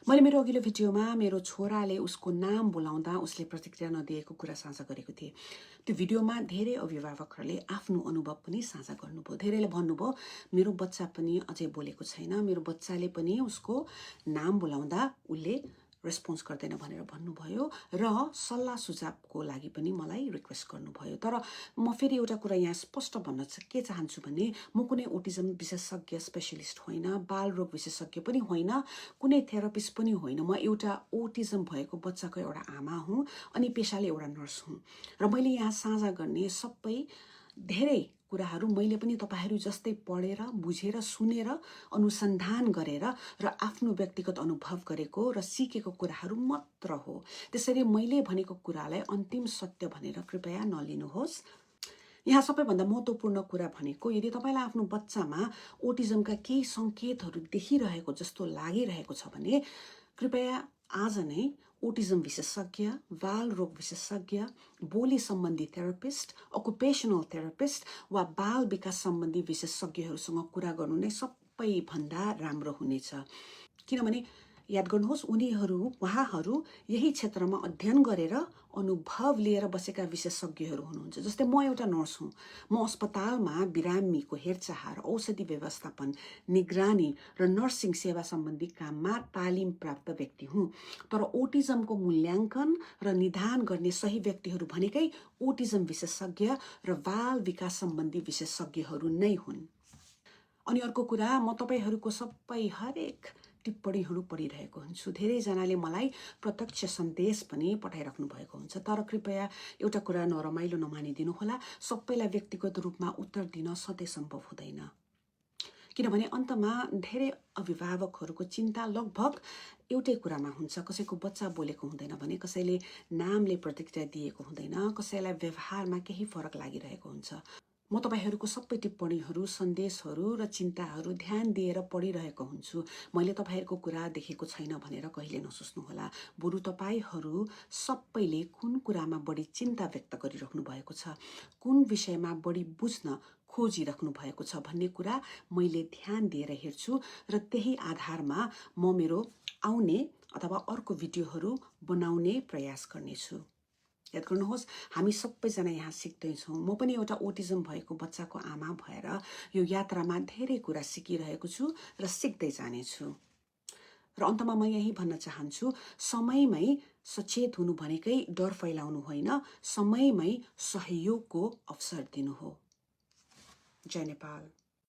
मैले मेरो अघिल्लो भिडियोमा मेरो छोराले उसको नाम बोलाउँदा उसले प्रतिक्रिया नदिएको कुरा साझा गरेको थिएँ। त्यो भिडियोमा धेरै अभिभावकहरूले आफ्नो अनुभव पनि साझा गर्नुभयो। धेरैले भन्नुभयो मेरो बच्चा पनि अझै बोलेको छैन, मेरो बच्चाले पनि उसको नाम बोलाउँदा उसले रेस्पोन्स गर्दैन भनेर भन्नुभयो र सल्लाह सुझावको लागि पनि मलाई रिक्वेस्ट गर्नुभयो। तर म फेरि एउटा कुरा यहाँ स्पष्ट भन्न के चाहन्छु भने म कुनै ओटिजम विशेषज्ञ स्पेशलिस्ट होइन, बाल रोग विशेषज्ञ पनि होइन, कुनै थेरापिस्ट पनि होइन। म एउटा ओटिजम भएको बच्चाको एउटा आमा हुँ अनि पेशाले एउटा नर्स हुँ र मैले यहाँ साझा गर्ने सबै धेरै कुराहरू मैले पनि तपाईहरू जस्तै पढेर बुझेर सुनेर अनुसन्धान गरेर र आफ्नो व्यक्तिगत अनुभव गरेको र सिकेको कुराहरू मात्र हो। त्यसैले मैले भनेको कुरालाई अन्तिम सत्य भनेर कृपया नलिनुहोस्। यहाँ सबैभन्दा महत्त्वपूर्ण कुरा भनेको यदि तपाईलाई आफ्नो बच्चामा ओटिजमका केही सङ्केतहरू देखिरहेको जस्तो लागिरहेको छ भने कृपया आज नै ओटिजम विशेषज्ञ, बाल रोग विशेषज्ञ, बोली सम्बन्धी थेरापिस्ट, अकुपेसनल थेरापिस्ट वा बाल विकास सम्बन्धी विशेषज्ञहरूसँग कुरा गर्नु नै सबैभन्दा राम्रो हुनेछ। किनभने याद गर्नुहोस् उहाँहरू यही क्षेत्रमा अध्ययन गरेर अनुभव लिएर बसेका विशेषज्ञहरू हुनुहुन्छ। जस्तै म एउटा नर्स हुँ, म अस्पतालमा बिरामीको हेरचाह र औषधि व्यवस्थापन, निगरानी र नर्सिङ सेवा सम्बन्धी काममा तालिम प्राप्त व्यक्ति हुँ। तर ओटिजमको मूल्याङ्कन र निदान गर्ने सही व्यक्तिहरू भनेकै ओटिजम विशेषज्ञ र बाल विकास सम्बन्धी विशेषज्ञहरू नै हुन्। अनि अर्को कुरा, म तपाईहरूको हरेक टिप्पणीहरू पढिरहेको हुन्छु। धेरैजनाले मलाई प्रत्यक्ष सन्देश पनि पठाइराख्नु भएको हुन्छ। तर कृपया एउटा कुरा नरमाइलो नमानिदिनु होला, सबैलाई व्यक्तिगत रूपमा उत्तर दिन सधैँ सम्भव हुँदैन। किनभने अन्तमा धेरै अभिभावकहरूको चिन्ता लगभग एउटै कुरामा हुन्छ। कसैको बच्चा बोलेको हुँदैन भने, कसैले नामले प्रतिक्रिया दिएको हुँदैन, कसैलाई व्यवहारमा केही फरक लागिरहेको हुन्छ। म तपाईहरूको सबै टिप्पणीहरू, सन्देशहरू र चिन्ताहरू ध्यान दिएर पढिरहेको हुन्छु। मैले तपाईहरूको कुरा देखेको छैन भनेर कहिले नसोच्नुहोला। बरु तपाईहरू सबैले कुन कुरामा बढी चिन्ता व्यक्त गरिराख्नु भएको छ, कुन विषयमा बढी बुझ्न खोजिराख्नु भएको छ भन्ने कुरा मैले ध्यान दिएर हेर्छु र त्यही आधारमा म मेरो आउने अथवा अर्को भिडियोहरू बनाउने प्रयास गर्नेछु। याद गर्नुहोस्, हामी सबैजना यहाँ सिक्दैछौँ। म पनि एउटा ओटिजम भएको बच्चाको आमा भएर यो यात्रामा धेरै कुरा सिकिरहेको छु र सिक्दै जानेछु। र अन्तमा म यही भन्न चाहन्छु, समयमै सचेत हुनु भनेकै डर फैलाउनु होइन, समयमै सहयोगको अवसर दिनु हो। जय नेपाल।